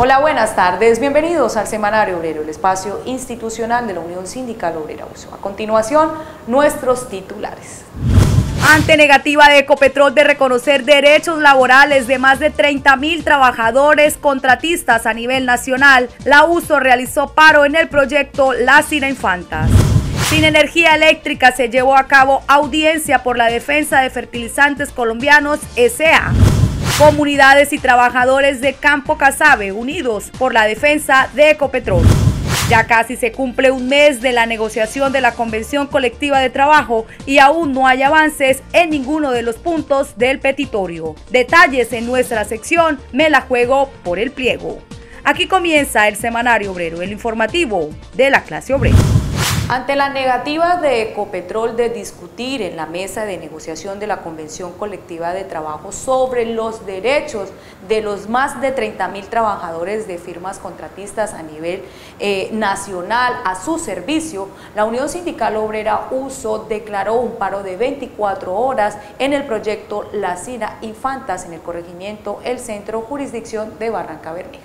Hola, buenas tardes. Bienvenidos al Semanario Obrero, el espacio institucional de la Unión Sindical Obrera USO. A continuación, nuestros titulares. Ante negativa de Ecopetrol de reconocer derechos laborales de más de 30.000 trabajadores contratistas a nivel nacional, la USO realizó paro en el proyecto La Cira Infantas. Sin energía eléctrica se llevó a cabo audiencia por la defensa de fertilizantes colombianos S.A. Comunidades y trabajadores de Campo Casabe unidos por la defensa de Ecopetrol. Ya casi se cumple un mes de la negociación de la Convención Colectiva de Trabajo y aún no hay avances en ninguno de los puntos del petitorio. Detalles en nuestra sección Me la juego por el pliego. Aquí comienza el Semanario Obrero, el informativo de la clase obrera. Ante la negativa de Ecopetrol de discutir en la mesa de negociación de la Convención Colectiva de Trabajo sobre los derechos de los más de 30.000 trabajadores de firmas contratistas a nivel nacional a su servicio, la Unión Sindical Obrera USO declaró un paro de 24 horas en el proyecto La Cira Infantas en el corregimiento El Centro, jurisdicción de Barranca Bermeja.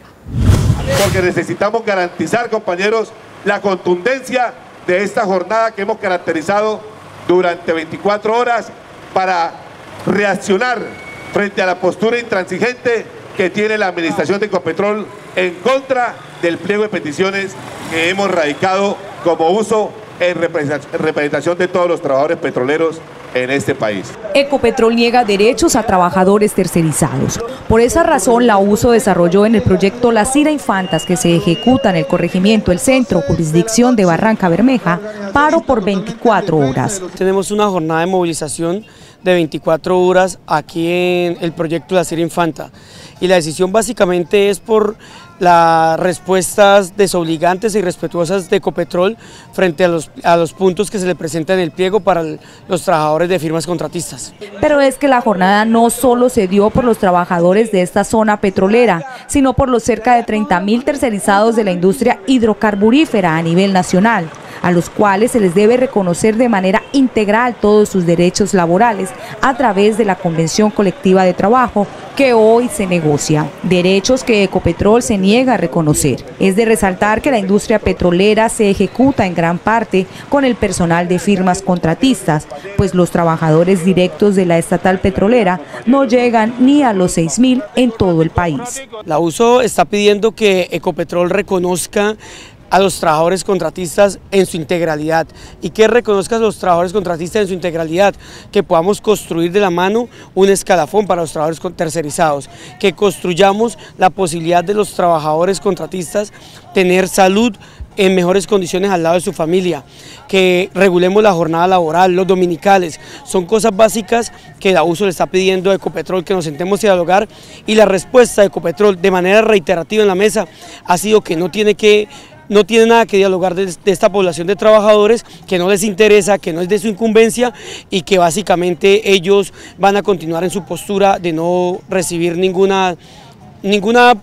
Porque necesitamos garantizar, compañeros, la contundencia de esta jornada que hemos caracterizado durante 24 horas para reaccionar frente a la postura intransigente que tiene la administración de Ecopetrol en contra del pliego de peticiones que hemos radicado como USO en representación de todos los trabajadores petroleros en este país. Ecopetrol niega derechos a trabajadores tercerizados. Por esa razón, la USO desarrolló en el proyecto La Cira Infantas, que se ejecuta en el corregimiento El Centro, jurisdicción de Barranca Bermeja, paro por 24 horas. Tenemos una jornada de movilización de 24 horas aquí en el proyecto La Cira Infanta. Y la decisión básicamente es por las respuestas desobligantes e irrespetuosas de Ecopetrol frente a los puntos que se le presentan en el pliego para los trabajadores de firmas contratistas. Pero es que la jornada no solo se dio por los trabajadores de esta zona petrolera, sino por los cerca de 30.000 tercerizados de la industria hidrocarburífera a nivel nacional, a los cuales se les debe reconocer de manera integral todos sus derechos laborales a través de la Convención Colectiva de Trabajo que hoy se negocia, derechos que Ecopetrol se niega a reconocer. Es de resaltar que la industria petrolera se ejecuta en gran parte con el personal de firmas contratistas, pues los trabajadores directos de la estatal petrolera no llegan ni a los 6.000 en todo el país. La USO está pidiendo que Ecopetrol reconozca a los trabajadores contratistas en su integralidad. ¿Y que reconozca a los trabajadores contratistas en su integralidad? Que podamos construir de la mano un escalafón para los trabajadores tercerizados, que construyamos la posibilidad de los trabajadores contratistas tener salud en mejores condiciones al lado de su familia, que regulemos la jornada laboral, los dominicales. Son cosas básicas que la USO le está pidiendo a Ecopetrol que nos sentemos a dialogar, y la respuesta de Ecopetrol de manera reiterativa en la mesa ha sido que no tiene nada que dialogar de esta población de trabajadores, que no les interesa, que no es de su incumbencia y que básicamente ellos van a continuar en su postura de no recibir ninguna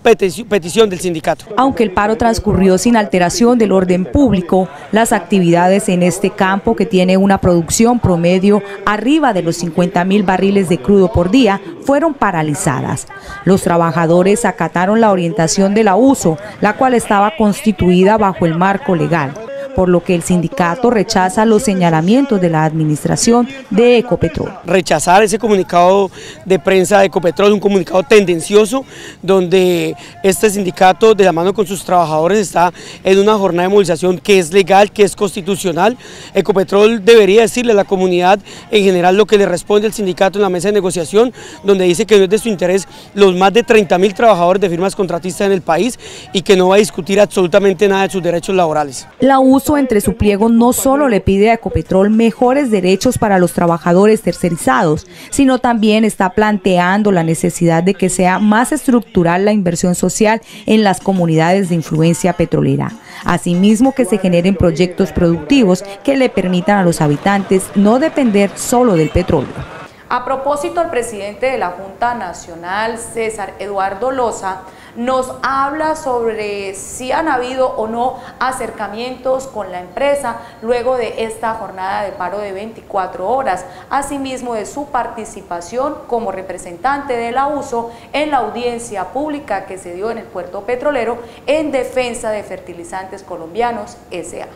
petición del sindicato. Aunque el paro transcurrió sin alteración del orden público, las actividades en este campo, que tiene una producción promedio arriba de los 50.000 barriles de crudo por día, fueron paralizadas. Los trabajadores acataron la orientación de la USO, la cual estaba constituida bajo el marco legal, por lo que el sindicato rechaza los señalamientos de la administración de Ecopetrol. Rechazar ese comunicado de prensa de Ecopetrol, un comunicado tendencioso, donde este sindicato de la mano con sus trabajadores está en una jornada de movilización que es legal, que es constitucional. Ecopetrol debería decirle a la comunidad en general lo que le responde el sindicato en la mesa de negociación, donde dice que no es de su interés los más de 30.000 trabajadores de firmas contratistas en el país y que no va a discutir absolutamente nada de sus derechos laborales. La USO, entre su pliego, no solo le pide a Ecopetrol mejores derechos para los trabajadores tercerizados, sino también está planteando la necesidad de que sea más estructural la inversión social en las comunidades de influencia petrolera. Asimismo, que se generen proyectos productivos que le permitan a los habitantes no depender solo del petróleo. A propósito, el presidente de la Junta Nacional, César Eduardo Loza, nos habla sobre si han habido o no acercamientos con la empresa luego de esta jornada de paro de 24 horas, asimismo de su participación como representante de la USO en la audiencia pública que se dio en el puerto petrolero en defensa de Fertilizantes Colombianos S.A.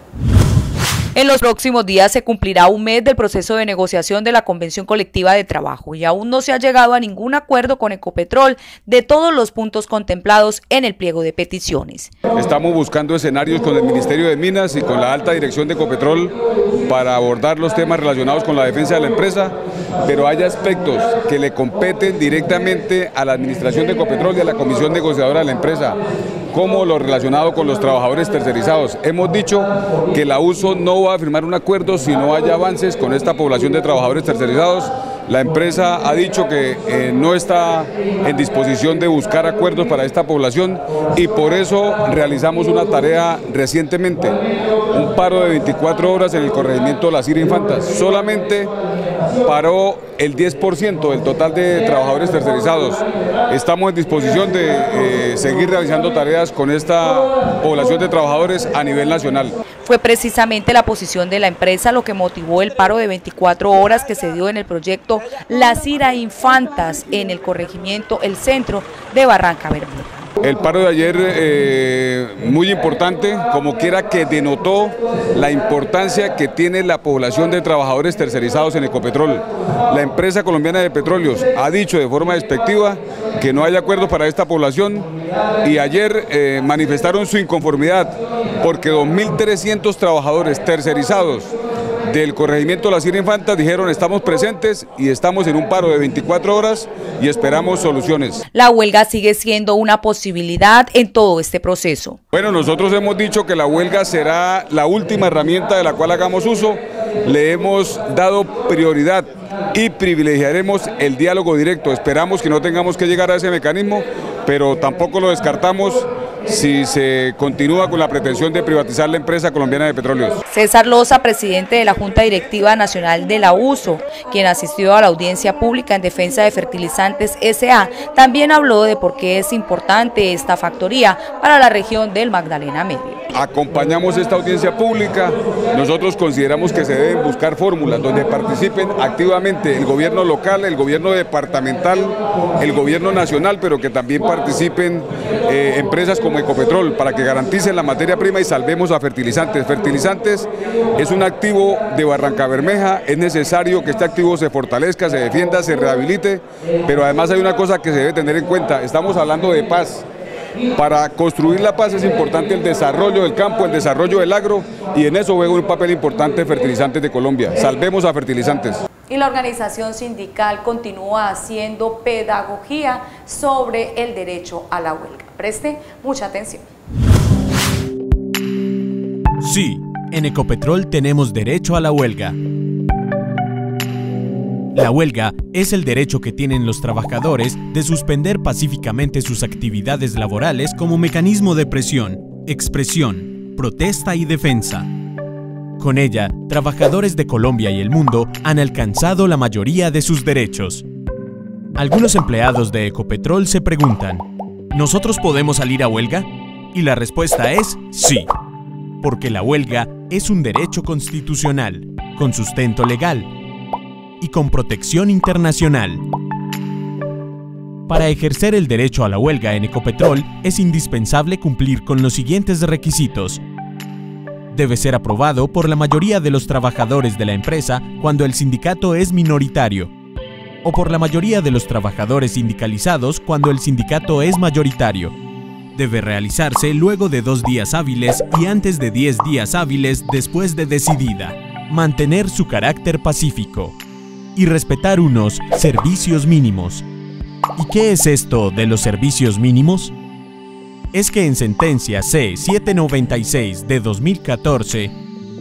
En los próximos días se cumplirá un mes del proceso de negociación de la Convención Colectiva de Trabajo y aún no se ha llegado a ningún acuerdo con Ecopetrol de todos los puntos contemplados en el pliego de peticiones. Estamos buscando escenarios con el Ministerio de Minas y con la alta dirección de Ecopetrol para abordar los temas relacionados con la defensa de la empresa, pero hay aspectos que le competen directamente a la administración de Ecopetrol y a la comisión negociadora de la empresa, como lo relacionado con los trabajadores tercerizados. Hemos dicho que la USO no va a firmar un acuerdo si no haya avances con esta población de trabajadores tercerizados. La empresa ha dicho que no está en disposición de buscar acuerdos para esta población y por eso realizamos una tarea recientemente, un paro de 24 horas en el corregimiento Las Cira Infantas. Solamente paró el 10% del total de trabajadores tercerizados. Estamos en disposición de seguir realizando tareas con esta población de trabajadores a nivel nacional. Fue precisamente la posición de la empresa lo que motivó el paro de 24 horas que se dio en el proyecto Las Cira Infantas en el corregimiento El Centro de Barranca Bermeja. El paro de ayer muy importante, como quiera que denotó la importancia que tiene la población de trabajadores tercerizados en Ecopetrol. La empresa colombiana de petróleos ha dicho de forma despectiva que no hay acuerdo para esta población y ayer manifestaron su inconformidad porque 2.300 trabajadores tercerizados del corregimiento Las Cira Infantas dijeron estamos presentes y estamos en un paro de 24 horas y esperamos soluciones. La huelga sigue siendo una posibilidad en todo este proceso. Bueno, nosotros hemos dicho que la huelga será la última herramienta de la cual hagamos uso. Le hemos dado prioridad y privilegiaremos el diálogo directo. Esperamos que no tengamos que llegar a ese mecanismo, pero tampoco lo descartamos si se continúa con la pretensión de privatizar la empresa colombiana de petróleos. César Loza, presidente de la Junta Directiva Nacional de la USO, quien asistió a la audiencia pública en defensa de Fertilizantes S.A., también habló de por qué es importante esta factoría para la región del Magdalena Medio. Acompañamos esta audiencia pública, nosotros consideramos que se deben buscar fórmulas donde participen activamente el gobierno local, el gobierno departamental, el gobierno nacional, pero que también participen empresas como Ecopetrol para que garanticen la materia prima y salvemos a Fertilizantes. Fertilizantes es un activo de Barranca Bermeja, es necesario que este activo se fortalezca, se defienda, se rehabilite, pero además hay una cosa que se debe tener en cuenta, estamos hablando de paz. Para construir la paz es importante el desarrollo del campo, el desarrollo del agro y en eso juega un papel importante Fertilizantes de Colombia. Salvemos a Fertilizantes. Y la organización sindical continúa haciendo pedagogía sobre el derecho a la huelga. Preste mucha atención. Sí, en Ecopetrol tenemos derecho a la huelga. La huelga es el derecho que tienen los trabajadores de suspender pacíficamente sus actividades laborales como mecanismo de presión, expresión, protesta y defensa. Con ella, trabajadores de Colombia y el mundo han alcanzado la mayoría de sus derechos. Algunos empleados de Ecopetrol se preguntan, ¿nosotros podemos salir a huelga? Y la respuesta es sí, porque la huelga es un derecho constitucional, con sustento legal y con protección internacional. Para ejercer el derecho a la huelga en Ecopetrol es indispensable cumplir con los siguientes requisitos. Debe ser aprobado por la mayoría de los trabajadores de la empresa cuando el sindicato es minoritario, o por la mayoría de los trabajadores sindicalizados cuando el sindicato es mayoritario. Debe realizarse luego de 2 días hábiles y antes de 10 días hábiles después de decidida. Mantener su carácter pacífico y respetar unos servicios mínimos. ¿Y qué es esto de los servicios mínimos? Es que en sentencia C-796 de 2014,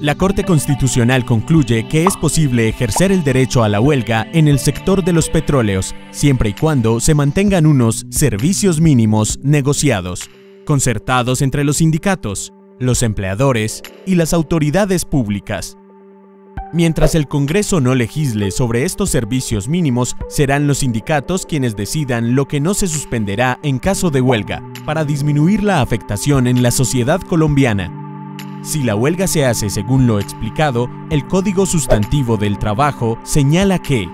la Corte Constitucional concluye que es posible ejercer el derecho a la huelga en el sector de los petróleos, siempre y cuando se mantengan unos servicios mínimos negociados, concertados entre los sindicatos, los empleadores y las autoridades públicas. Mientras el Congreso no legisle sobre estos servicios mínimos, serán los sindicatos quienes decidan lo que no se suspenderá en caso de huelga, para disminuir la afectación en la sociedad colombiana. Si la huelga se hace según lo explicado, el Código Sustantivo del Trabajo señala que,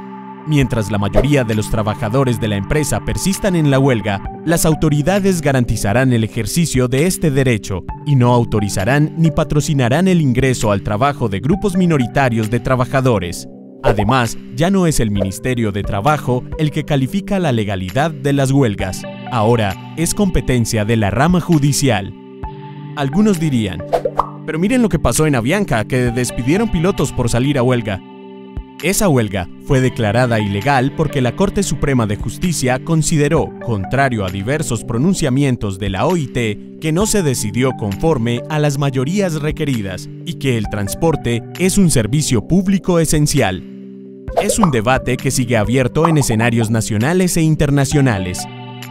mientras la mayoría de los trabajadores de la empresa persistan en la huelga, las autoridades garantizarán el ejercicio de este derecho y no autorizarán ni patrocinarán el ingreso al trabajo de grupos minoritarios de trabajadores. Además, ya no es el Ministerio de Trabajo el que califica la legalidad de las huelgas. Ahora es competencia de la rama judicial. Algunos dirían, pero miren lo que pasó en Avianca, que despidieron pilotos por salir a huelga. Esa huelga fue declarada ilegal porque la Corte Suprema de Justicia consideró, contrario a diversos pronunciamientos de la OIT, que no se decidió conforme a las mayorías requeridas y que el transporte es un servicio público esencial. Es un debate que sigue abierto en escenarios nacionales e internacionales.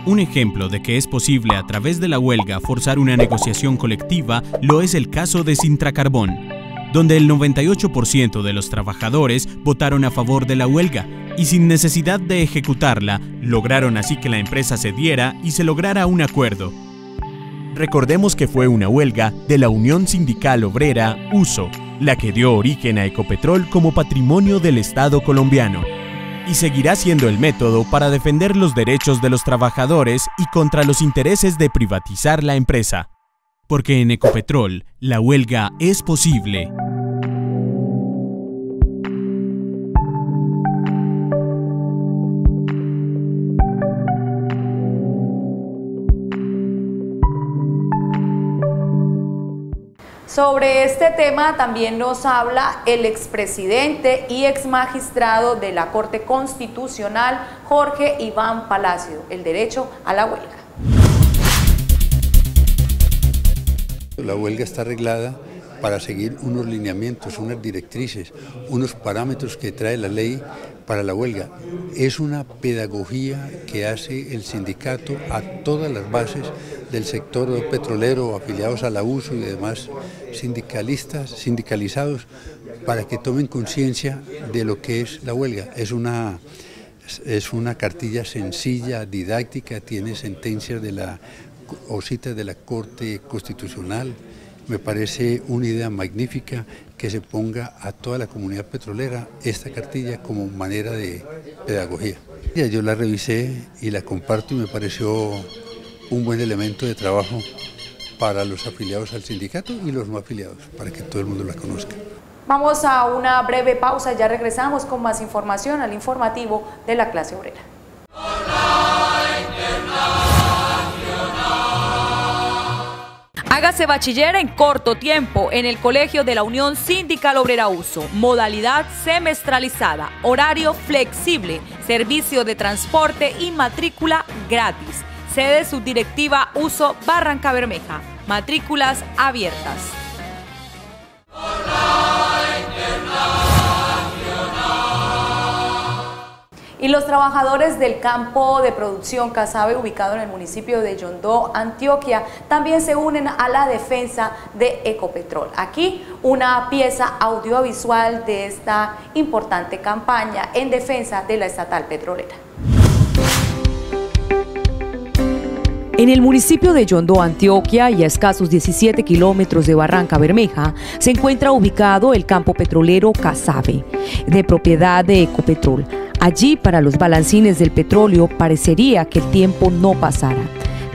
Un ejemplo de que es posible a través de la huelga forzar una negociación colectiva lo es el caso de Sintracarbón, donde el 98% de los trabajadores votaron a favor de la huelga y sin necesidad de ejecutarla, lograron así que la empresa cediera y se lograra un acuerdo. Recordemos que fue una huelga de la Unión Sindical Obrera, USO, la que dio origen a Ecopetrol como patrimonio del Estado colombiano. Y seguirá siendo el método para defender los derechos de los trabajadores y contra los intereses de privatizar la empresa. Porque en Ecopetrol, la huelga es posible. Sobre este tema también nos habla el expresidente y exmagistrado de la Corte Constitucional, Jorge Iván Palacio, el derecho a la huelga. La huelga está arreglada para seguir unos lineamientos, unas directrices, unos parámetros que trae la ley para la huelga. Es una pedagogía que hace el sindicato a todas las bases del sector petrolero, afiliados a la USO y demás sindicalizados, para que tomen conciencia de lo que es la huelga. Es una cartilla sencilla, didáctica, tiene sentencias o citas de la Corte Constitucional. Me parece una idea magnífica que se ponga a toda la comunidad petrolera esta cartilla como manera de pedagogía. Yo la revisé y la comparto y me pareció un buen elemento de trabajo para los afiliados al sindicato y los no afiliados, para que todo el mundo la conozca. Vamos a una breve pausa, ya regresamos con más información al informativo de la clase obrera. Hágase bachiller en corto tiempo en el Colegio de la Unión Sindical Obrera USO. Modalidad semestralizada, horario flexible, servicio de transporte y matrícula gratis. Sede subdirectiva USO Barranca Bermeja. Matrículas abiertas. Y los trabajadores del campo de producción Casabe, ubicado en el municipio de Yondó, Antioquia, también se unen a la defensa de Ecopetrol. Aquí una pieza audiovisual de esta importante campaña en defensa de la estatal petrolera. En el municipio de Yondó, Antioquia, y a escasos 17 kilómetros de Barranca Bermeja, se encuentra ubicado el campo petrolero Casabe, de propiedad de Ecopetrol. Allí, para los balancines del petróleo, parecería que el tiempo no pasara.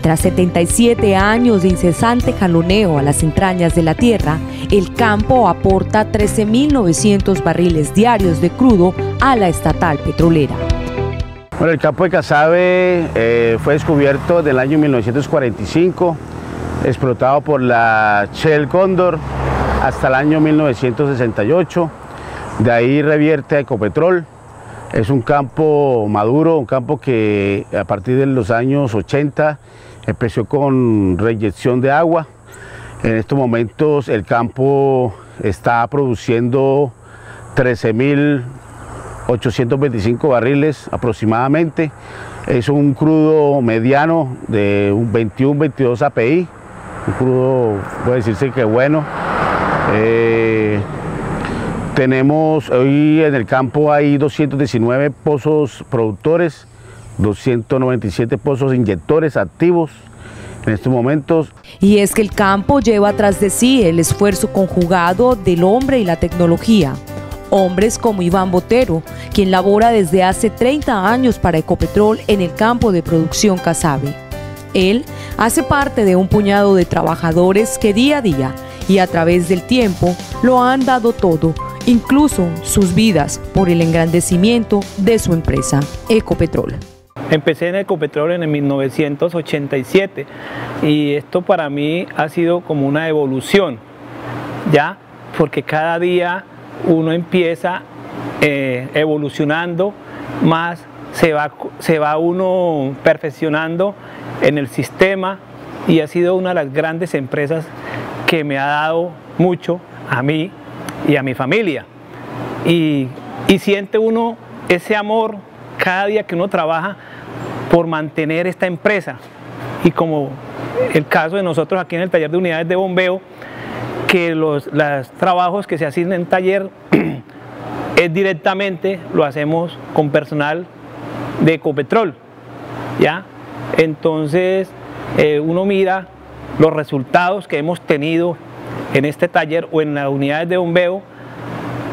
Tras 77 años de incesante jaloneo a las entrañas de la tierra, el campo aporta 13.900 barriles diarios de crudo a la estatal petrolera. Bueno, el campo de Casabe fue descubierto en el año 1945, explotado por la Shell Cóndor hasta el año 1968. De ahí revierte a Ecopetrol. Es un campo maduro, un campo que a partir de los años 80 empezó con reinyección de agua. En estos momentos el campo está produciendo 13.825 barriles aproximadamente. Es un crudo mediano de un 21-22 API, un crudo puede decirse que bueno. Tenemos, hoy en el campo hay 219 pozos productores, 297 pozos inyectores activos en estos momentos. Y es que el campo lleva tras de sí el esfuerzo conjugado del hombre y la tecnología. Hombres como Iván Botero, quien labora desde hace 30 años para Ecopetrol en el campo de producción Casabe. Él hace parte de un puñado de trabajadores que día a día y a través del tiempo lo han dado todo, incluso sus vidas, por el engrandecimiento de su empresa, Ecopetrol. Empecé en Ecopetrol en el 1987 y esto para mí ha sido como una evolución, ¿ya? Porque cada día uno empieza evolucionando más, se va uno perfeccionando en el sistema y ha sido una de las grandes empresas que me ha dado mucho a mí y a mi familia. Y siente uno ese amor cada día que uno trabaja por mantener esta empresa. Y como el caso de nosotros aquí en el taller de unidades de bombeo, que los trabajos que se asignan en taller es directamente, lo hacemos con personal de Ecopetrol, ¿ya? Entonces uno mira los resultados que hemos tenido en este taller o en las unidades de bombeo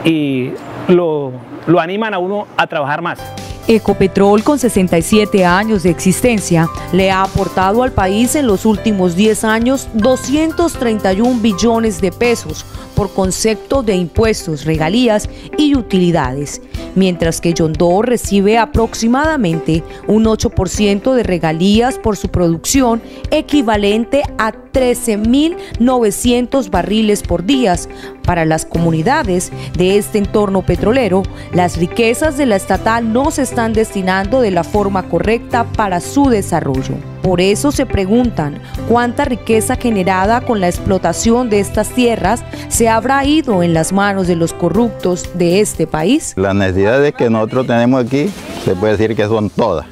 y lo animan a uno a trabajar más. Ecopetrol, con 67 años de existencia, le ha aportado al país en los últimos 10 años 231 billones de pesos por concepto de impuestos, regalías y utilidades, mientras que Yondó recibe aproximadamente un 8% de regalías por su producción, equivalente a 13.900 barriles por día. Para las comunidades de este entorno petrolero, las riquezas de la estatal no se están destinando de la forma correcta para su desarrollo. Por eso se preguntan cuánta riqueza generada con la explotación de estas tierras se habrá ido en las manos de los corruptos de este país. Las necesidades que nosotros tenemos aquí, se puede decir que son todas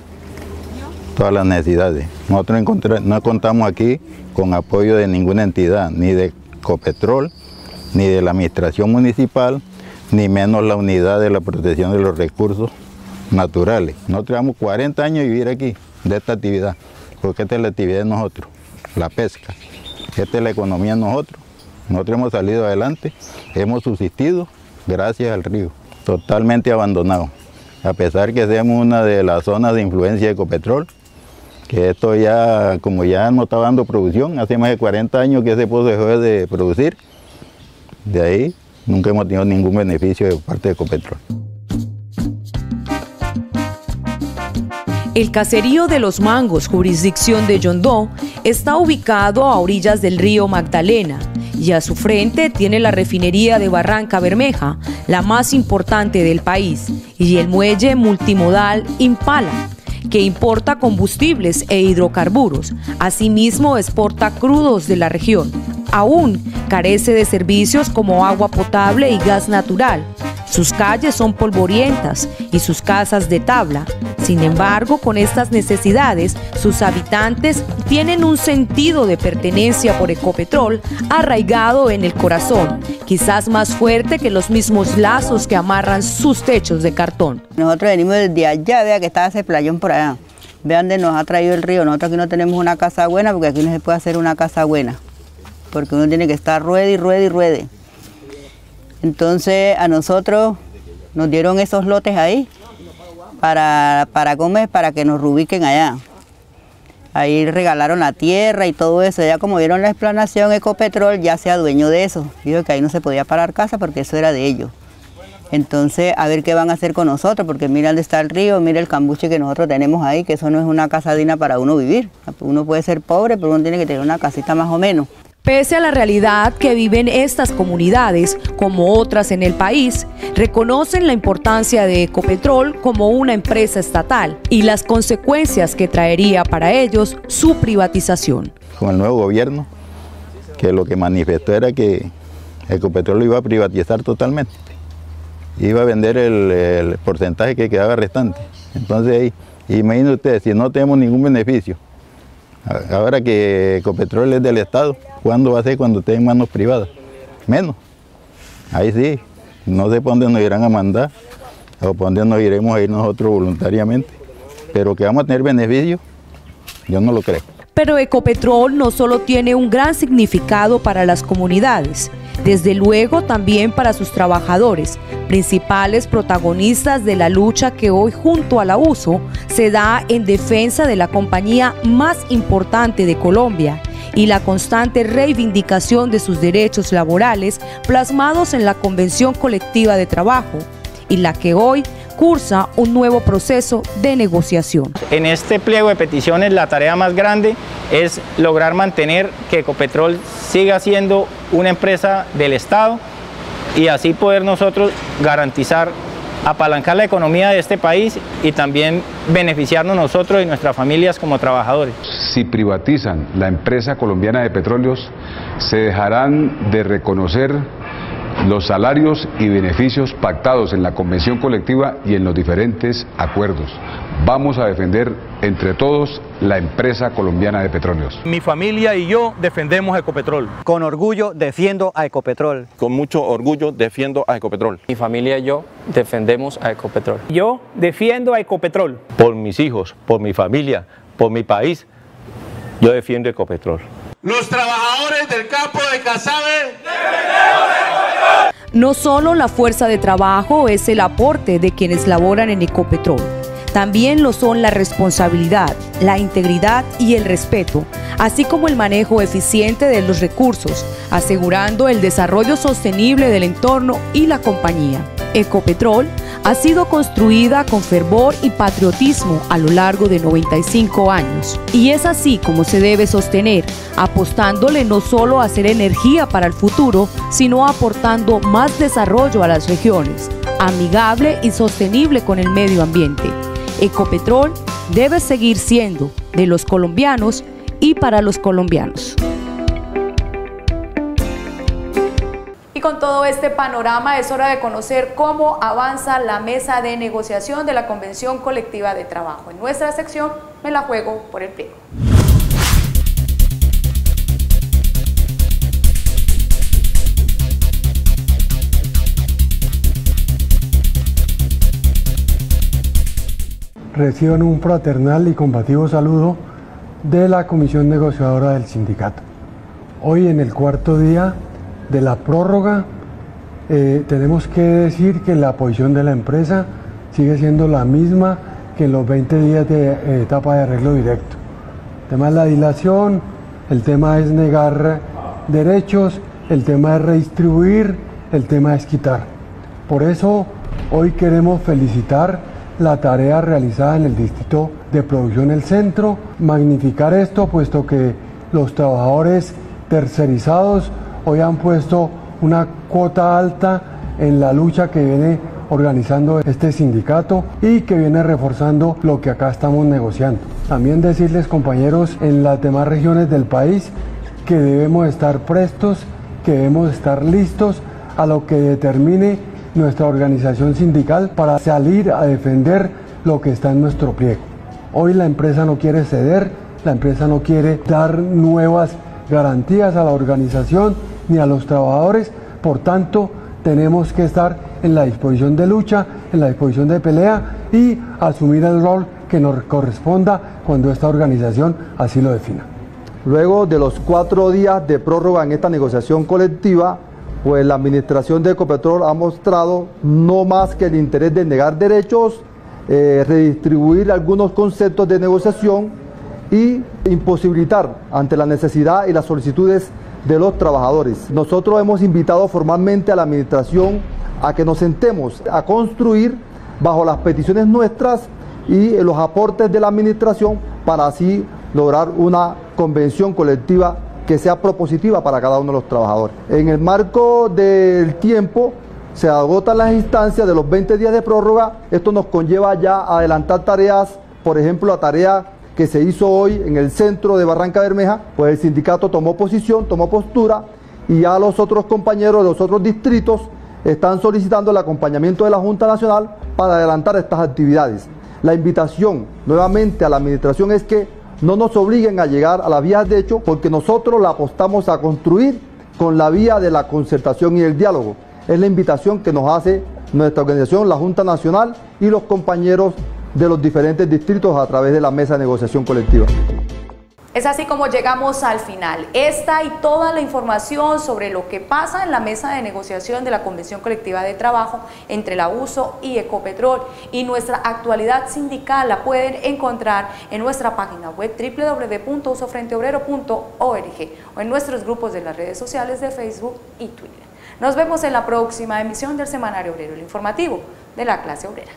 las necesidades. Nosotros no contamos aquí con apoyo de ninguna entidad, ni de Ecopetrol, ni de la administración municipal, ni menos la unidad de la protección de los recursos naturales. Nosotros llevamos 40 años de vivir aquí, de esta actividad, porque esta es la actividad de nosotros, la pesca, esta es la economía de nosotros. Nosotros hemos salido adelante, hemos subsistido gracias al río, totalmente abandonado, a pesar que seamos una de las zonas de influencia de Ecopetrol, que esto ya, como ya no está dando producción, hace más de 40 años que ese pozo dejó de producir. De ahí nunca hemos tenido ningún beneficio de parte de Ecopetrol. El caserío de Los Mangos, jurisdicción de Yondó, está ubicado a orillas del río Magdalena y a su frente tiene la refinería de Barranca Bermeja, la más importante del país, y el muelle multimodal Impala, que importa combustibles e hidrocarburos. Asimismo, exporta crudos de la región. Aún carece de servicios como agua potable y gas natural. Sus calles son polvorientas y sus casas de tabla. Sin embargo, con estas necesidades, sus habitantes tienen un sentido de pertenencia por Ecopetrol arraigado en el corazón, quizás más fuerte que los mismos lazos que amarran sus techos de cartón. Nosotros venimos desde allá, vea que está ese playón por allá. Vean dónde nos ha traído el río. Nosotros aquí no tenemos una casa buena porque aquí no se puede hacer una casa buena, porque uno tiene que estar ruede y ruede y ruede. Entonces a nosotros nos dieron esos lotes ahí para que nos reubiquen allá. Ahí regalaron la tierra y todo eso. Ya como vieron la explanación, Ecopetrol ya se adueñó de eso. Dijo que ahí no se podía parar casa porque eso era de ellos. Entonces, a ver qué van a hacer con nosotros, porque mira dónde está el río, mira el cambuche que nosotros tenemos ahí, que eso no es una casa digna para uno vivir. Uno puede ser pobre, pero uno tiene que tener una casita más o menos. Pese a la realidad que viven estas comunidades, como otras en el país, reconocen la importancia de Ecopetrol como una empresa estatal y las consecuencias que traería para ellos su privatización. Con el nuevo gobierno, que lo que manifestó era que Ecopetrol lo iba a privatizar totalmente. Iba a vender el porcentaje que quedaba restante. Entonces ahí, imagínense ustedes, si no tenemos ningún beneficio, ahora que Ecopetrol es del Estado, ¿cuándo va a ser cuando esté en manos privadas? Menos. Ahí sí, No sé por dónde nos irán a mandar o por dónde nos iremos a ir nosotros voluntariamente, pero que vamos a tener beneficios, yo no lo creo. Pero Ecopetrol no solo tiene un gran significado para las comunidades, desde luego también para sus trabajadores, principales protagonistas de la lucha que hoy junto a la USO se da en defensa de la compañía más importante de Colombia y la constante reivindicación de sus derechos laborales plasmados en la Convención Colectiva de Trabajo, y la que hoy cursa un nuevo proceso de negociación. En este pliego de peticiones la tarea más grande es lograr mantener que Ecopetrol siga siendo una empresa del Estado y así poder nosotros garantizar, apalancar la economía de este país y también beneficiarnos nosotros y nuestras familias como trabajadores. Si privatizan la empresa colombiana de petróleos, se dejarán de reconocer los salarios y beneficios pactados en la convención colectiva y en los diferentes acuerdos. Vamos a defender entre todos la empresa colombiana de petróleos. Mi familia y yo defendemos a Ecopetrol. Con orgullo defiendo a Ecopetrol. Con mucho orgullo defiendo a Ecopetrol. Mi familia y yo defendemos a Ecopetrol. Yo defiendo a Ecopetrol. Por mis hijos, por mi familia, por mi país, yo defiendo Ecopetrol. Los trabajadores del campo de Casabe No solo la fuerza de trabajo es el aporte de quienes laboran en Ecopetrol, también lo son la responsabilidad, la integridad y el respeto, así como el manejo eficiente de los recursos, asegurando el desarrollo sostenible del entorno y la compañía. Ecopetrol ha sido construida con fervor y patriotismo a lo largo de 95 años. Y es así como se debe sostener, apostándole no solo a hacer energía para el futuro, sino aportando más desarrollo a las regiones, amigable y sostenible con el medio ambiente. Ecopetrol debe seguir siendo de los colombianos y para los colombianos. Y con todo este panorama es hora de conocer cómo avanza la mesa de negociación de la Convención Colectiva de Trabajo. En nuestra sección Me la juego por el pliego. Reciban un fraternal y combativo saludo de la Comisión Negociadora del Sindicato. Hoy, en el cuarto día de la prórroga, tenemos que decir que la posición de la empresa sigue siendo la misma que en los 20 días de etapa de arreglo directo. El tema es la dilación, el tema es negar derechos, el tema es redistribuir, el tema es quitar. Por eso hoy queremos felicitar la tarea realizada en el Distrito de Producción El Centro, magnificar esto puesto que los trabajadores tercerizados hoy han puesto una cuota alta en la lucha que viene organizando este sindicato y que viene reforzando lo que acá estamos negociando. También decirles, compañeros, en las demás regiones del país que debemos estar prestos, que debemos estar listos a lo que determine nuestra organización sindical para salir a defender lo que está en nuestro pliego. Hoy la empresa no quiere ceder, la empresa no quiere dar nuevas garantías a la organización ni a los trabajadores, por tanto tenemos que estar en la disposición de lucha, en la disposición de pelea y asumir el rol que nos corresponda cuando esta organización así lo defina. Luego de los 4 días de prórroga en esta negociación colectiva, pues la administración de Ecopetrol ha mostrado no más que el interés de negar derechos, redistribuir algunos conceptos de negociación y imposibilitar ante la necesidad y las solicitudes de los trabajadores. Nosotros hemos invitado formalmente a la administración a que nos sentemos a construir bajo las peticiones nuestras y los aportes de la administración para así lograr una convención colectiva que sea propositiva para cada uno de los trabajadores. En el marco del tiempo se agotan las instancias de los 20 días de prórroga. Esto nos conlleva ya a adelantar tareas, por ejemplo la tarea que se hizo hoy en el centro de Barranca Bermeja, pues el sindicato tomó posición, tomó postura y ya los otros compañeros de los otros distritos están solicitando el acompañamiento de la Junta Nacional para adelantar estas actividades. La invitación nuevamente a la administración es que no nos obliguen a llegar a la vía de hecho porque nosotros la apostamos a construir con la vía de la concertación y el diálogo. es la invitación que nos hace nuestra organización, la Junta Nacional y los compañeros de los diferentes distritos a través de la mesa de negociación colectiva. Es así como llegamos al final. Esta y toda la información sobre lo que pasa en la mesa de negociación de la Convención Colectiva de Trabajo entre la USO y Ecopetrol y nuestra actualidad sindical la pueden encontrar en nuestra página web www.usofrenteobrero.org o en nuestros grupos de las redes sociales de Facebook y Twitter. Nos vemos en la próxima emisión del Semanario Obrero, el informativo de la clase obrera.